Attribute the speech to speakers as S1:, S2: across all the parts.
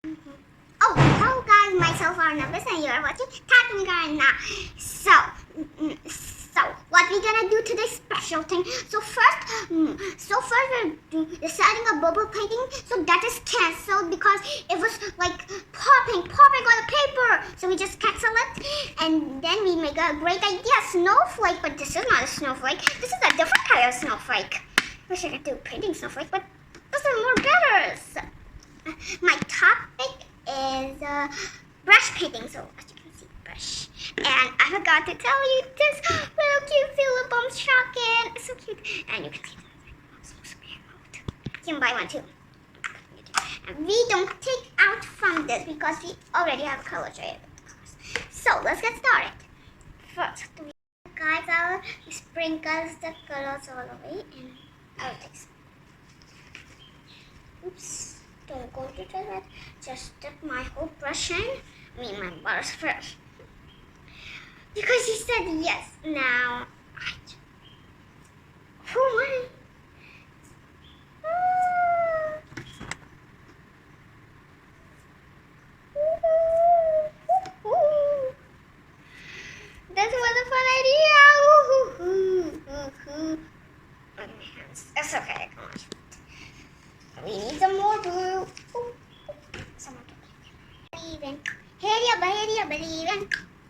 S1: Oh, hello guys, myself Arnabis and you're watching Talking Garna. So what we gonna do today special thing. So first we're deciding a bubble painting. So that is cancelled because it was like popping on the paper. So we just cancel it and then we make a great idea, snowflake. But this is not a snowflake. This is a different kind of snowflake. Wish I could do painting snowflake, but this is more better. So, my topic is brush painting. So as you can see, brush. And I forgot to tell you this little cute Philip shotgun. It's so cute. And you can see that. So cute. You can buy one too. And we don't take out from this because we already have color shaded. So let's get started. First, guys, I'll sprinkle the colors all the way and I'll take some. Oops. Don't go to that. Just dip my whole brush in. I mean my bars first. Because he said yes. Now, that was a fun idea. My hands. It's okay. Come on. We need some more glue. Some more glue. Believe in.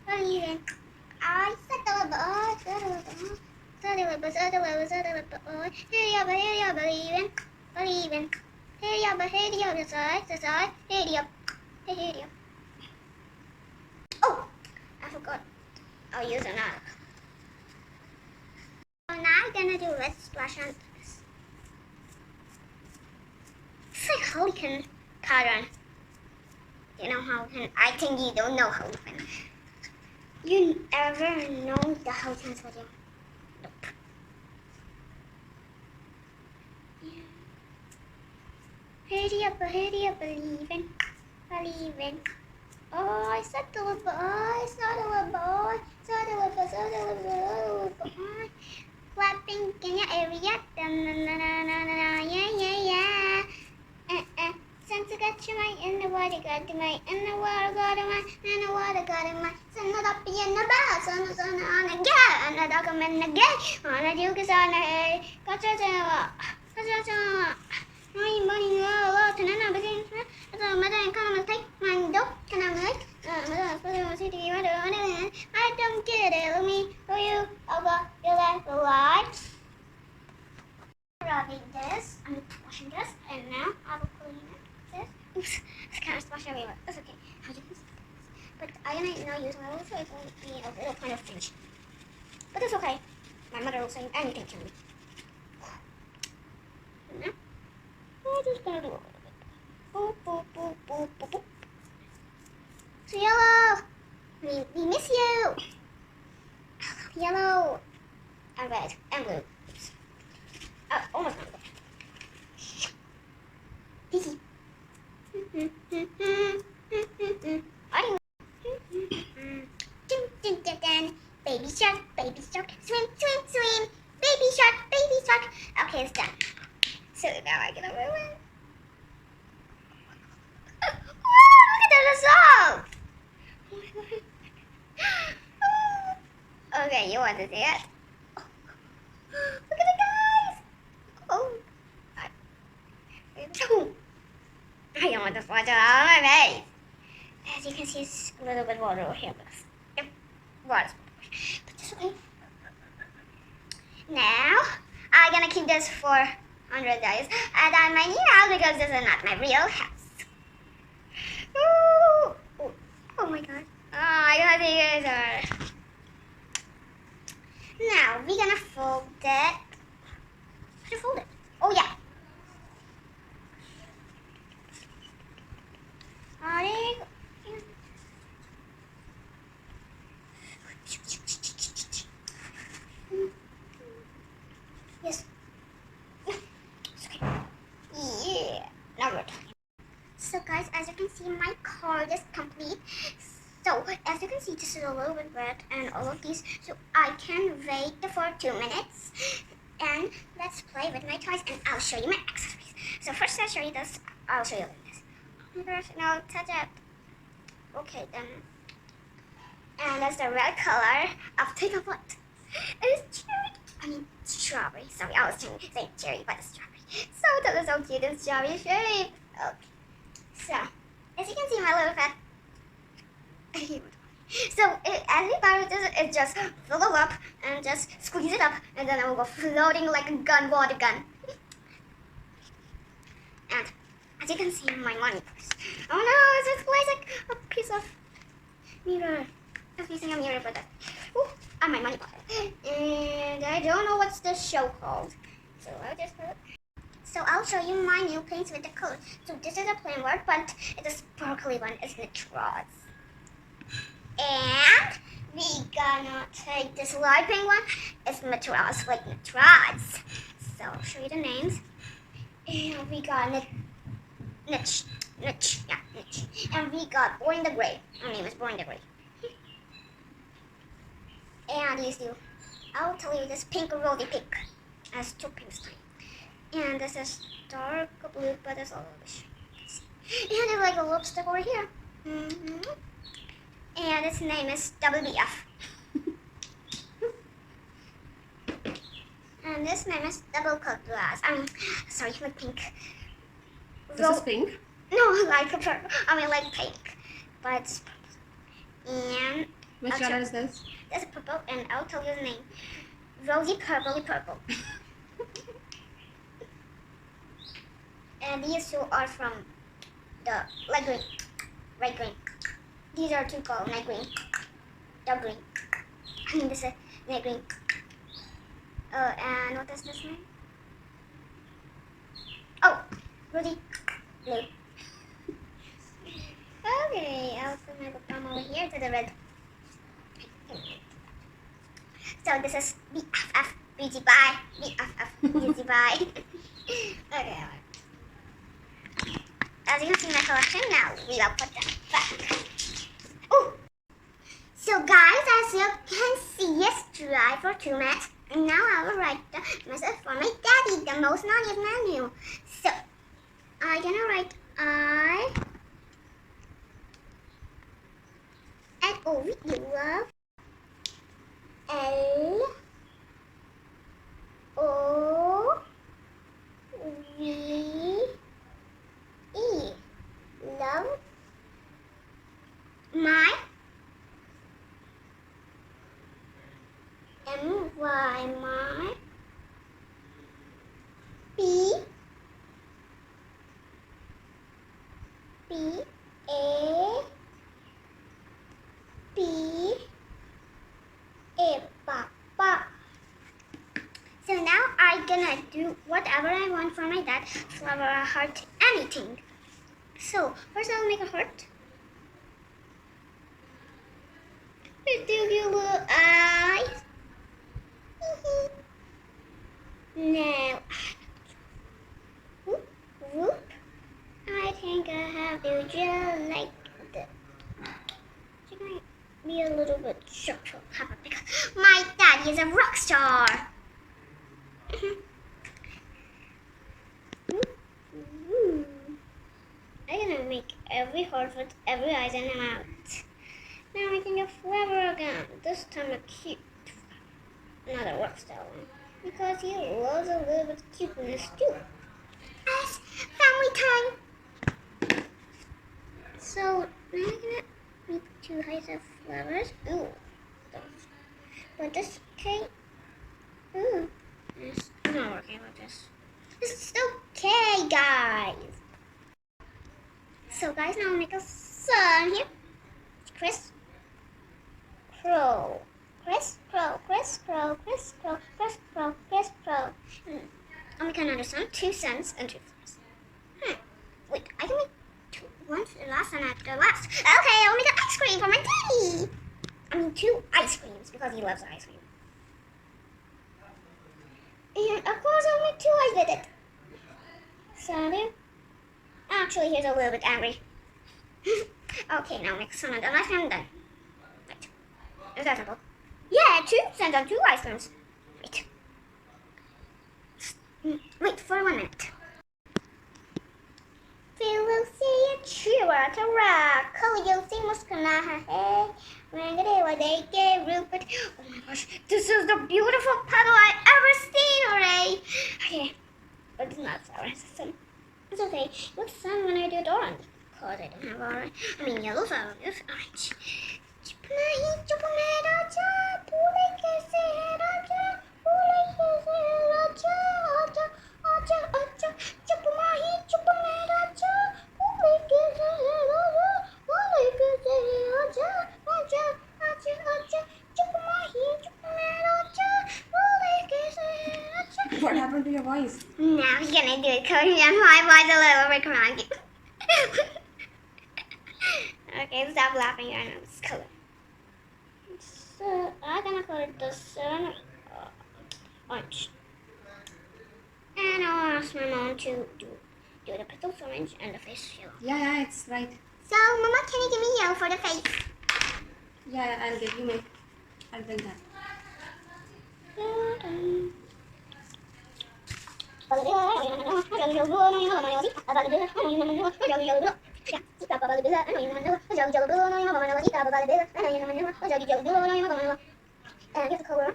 S1: Believe in. I said the Oh, I forgot. I'll use another. So now I'm gonna do red splash on this. It's like Hurricane pattern. You know how can? I think you don't know how can. You ever know the Hurricanes video? Nope. Yeah. Hurry up, believe in. Oh, I said the little boy, clapping in your area, yeah. Since I got you right in the water, got to my in the water, got in my in the water, got in my send it up in the bell, son on a gap, and the dog in the gate, on a duke is on a head, got my money, and then I begin to mother come and take my dog, can I make? I don't get it, me, for you, over your life, right? Rubbing this, I'm washing this, and now I will clean it. Oops, it's kind of splashed everywhere. That's okay. How do you use this? But I am not using my little, so it won't be a little kind of finish. But it's okay. My mother will say anything to me. Now, we're just gonna do a little bit. Boop, boop, boop, boop, boop, boop. So yellow, we miss you. Yellow, and red, and blue. Oops. Oh, almost not good. Easy. Baby shark, swim, baby shark. Okay, it's done. So now I get a win. Look at that result. Okay, you want to see it? Look at it, guys. Oh. I don't want this water on my face. As you can see, it's a little bit water over here. Yep, water. But this way. Now, I'm gonna keep this for 100 days. And I might need out because this is not my real house. Ooh. Oh my god. Oh, I gotta take it. Now, we're gonna fold it. How do you fold it? Oh, yeah. Yes. It's okay. Yeah. Now we're talking. So guys, as you can see, my card is complete. So as you can see, this is a little bit red and all of these. So I can wait for 2 minutes. And let's play with my toys and I'll show you my accessories. So first I'll show you this. I'll show you this. my gosh, no, touch it. Okay, then. And that's the red color of take a foot. It's cherry. I mean, strawberry. Sorry, I was saying cherry, but it's strawberry. So that is so cute. It's strawberry shape. Okay. So, as you can see, my little pet. So, as we borrow this, it just fill it up and just squeeze it up, and then it will go floating like a gun, water gun. And as you can see, my money purse. Oh no, it's like a piece of mirror. I'm using a mirror for that. Ooh, and my money pocket. And I don't know what's the show called. So I'll just put it. So I'll show you my new paints with the colors. So this is a plain word, but it's a sparkly one. It's Natraz. And we gonna take this light pink one. It's Natraz, like Natraz. So I'll show you the names. And we got Nitch. And we got Boring the Gray. Her name is Boring the Gray. And these two, I'll tell you this pink rosy pink. Has two pinks now. And this is dark blue, but it's a little bit shiny. And there's like a lipstick over here. And its name is WBF. And this name is Double Cut Glass. Sorry, like pink.
S2: This is pink?
S1: No, like a purple. Like pink. But it's purple. And
S2: which color is this?
S1: This is purple, and I'll tell you the name. Rosy Purpley Purple. And these two are from the light green, red green. These are two called night green, dark green. This is night green. And what is this name? Oh, Rudy Blue. Okay, I'll put my book over here to the red. So this is BFF Beauty Pie. BFF Beauty Pie. Okay. As you can see my collection now, we will put them back. Oh! So guys, as you can see, it's dry for 2 minutes. And now I will write the message for my daddy, the most naughty menu. So, I'm gonna write I love L O V E. Love my M-Y, my P-A-P-A Papa. So now I'm gonna do whatever I want for my dad. Flower, a heart, anything. So first I'll make a heart. With two little eyes. Now, whoop, whoop. I think I have to just like this. Should I be a little bit short because my daddy is a rock star. I'm gonna make every heart with every eyes and mouth. Now I can get flower again. This time a cute flower. Not a rock star one. Because he loves a little bit of cuteness too. As family time. So now I'm gonna make 2 heights of flowers. Ooh. But this okay. Ooh. It's not working with this. This is okay, guys. So guys, now I'll make a sun here. Chris Crow. Chris Crow, Chris Crow, Chris Crow, Chris Crow, Chris Crow. I'll make another sun, 2 suns and 2 flowers. Wait, I can make 2 once last and after last. Okay, I'll make an ice cream for my daddy. 2 ice creams because he loves ice cream. And of course I'll make 2 eyes with it. So actually he's a little bit angry. Okay, now make some of the ice cream done. Wait. Is that simple? Yeah, 2 suns and 2 ice creams. Wait for 1 minute. We will see a cheer to rock. Koyosi Muskanaha. Rupert. Oh my gosh, this is the beautiful puddle I ever seen, Ray. Okay, but it's not sour. It's sun. It's okay. What's sun when I do it orange? Because I don't have orange. I mean yellow, so I will use orange.
S2: What happened to your voice?
S1: Now he's gonna do it because my voice a little bit cranky. Okay, stop laughing. I know it's color. So I'm gonna color the sun orange, and I'll ask my mom to do the petals orange and the face yellow.
S2: Yeah, it's right.
S1: So, Mama, can you give me yellow for the face?
S2: Yeah, I'll give you. I'll bring that.
S1: And get the color.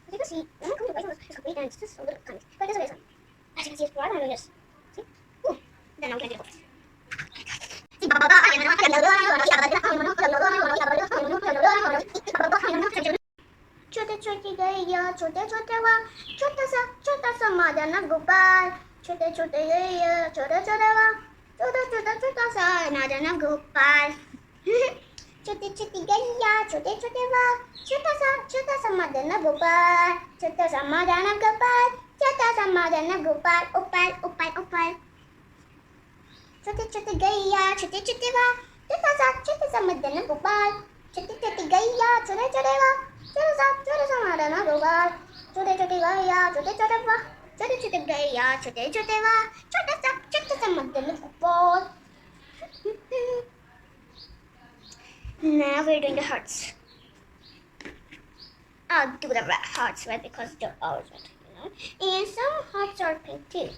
S1: As you can see, when I'm coming to it's complete and it's just a little tiny. But it is a as you can see, it's bright and this. See? Ooh. Then now we can do it. छोटे छोटे गैया छोटे छोटे वा छोटा सा मादाना गोपाल छोटे छोटे गैया छोटे छोटे वा छोटा सा मादाना गोपाल छोटे छोटे गैया छोटे छोटे वा छोटा सा मादाना गोपाल छोटा सा मादाना गोपाल छोटा सा मादाना गोपाल ओपाल छोटे छोटे गैया छोटे छोटे वा छोटा सा मादाना गोपाल छोटे छोटे गैया छोटे छोटे वा छोटा सा मादाना गोपाल छोटे छोटे गैया छोटे छोटे वा छोटे छोटे गैया छोटे छोटे वा छोटा सा मादाना Gopal. Now we're doing the hearts. I'll do the red hearts red because they're always red, you know. And some hearts are pink too.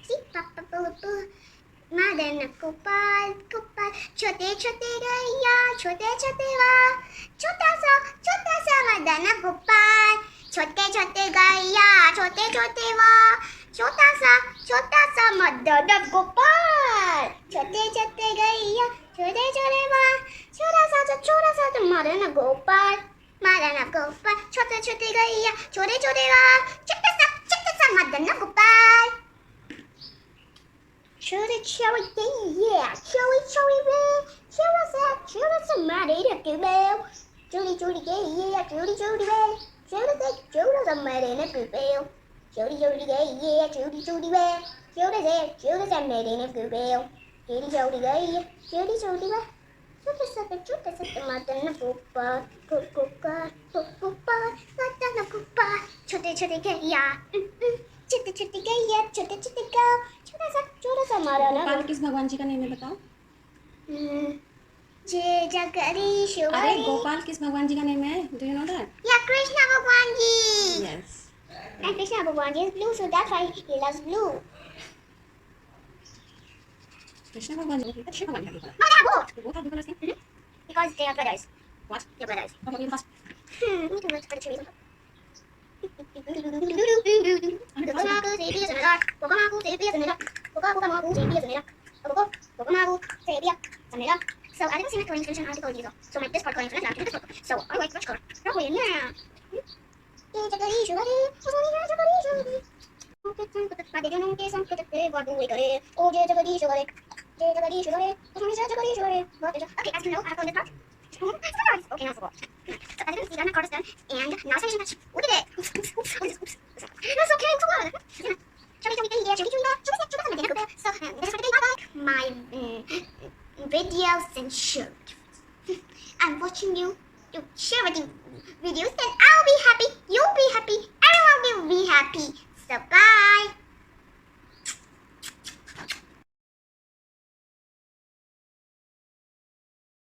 S1: See, Papa Boo. Madana Gopal, छोटे छोटे गैया छोटे छोटे वा छोटा सा मदना गोपाल छोटे छोटे गैया छोटे छोटे वा छोटा सा मदना गोपाल छोटे छोटे गैया छोटे छोटे वा छोटा सा मदना गोपाल छोटे छोटे गैया छोटे छोटे वा छोटा सा Madna Gopal. Cherry, yeah, cherry, red. Cherry, some mighty little bell. Judy, yeah, Judy, red. Judy, some mighty little bell. Judy, yeah, Judy, red. Judy, some mighty little bell. Judy, yeah, Judy, red. Chuta, madana gopa, madana gopa. Chote gaya, chote gaya, chote go. छोटा सा मारा ना.
S2: गोपाल किस भगवान जी का name है बताओ.
S1: जय जगदीश्वर.
S2: अरे गोपाल किस भगवान जी का नेम है? Do you know that?
S1: Yeah, Krishna भगवान जी.
S2: Yes.
S1: And Krishna भगवान जी is blue, so that's why he loves blue.
S2: Krishna भगवान जी. Krishna भगवान जी.
S1: Both
S2: are different things.
S1: because they are brothers.
S2: What?
S1: They're brothers.
S2: Okay, you first.
S1: Me too much for the trees. So I didn't see my coloring solution article either. So my this part coloring solution after this part. So I like which color? Probably now. Okay, as you know, I found this part. Okay, now it's a lot. So I didn't see that my card is done, and now it's finishing touch. Look at it. Oops. That's so kidding, so good. So this is for today. Bye. My videos and short. I'm watching you share with you videos, and I'll be happy. You'll be happy. Everyone will be happy. So bye.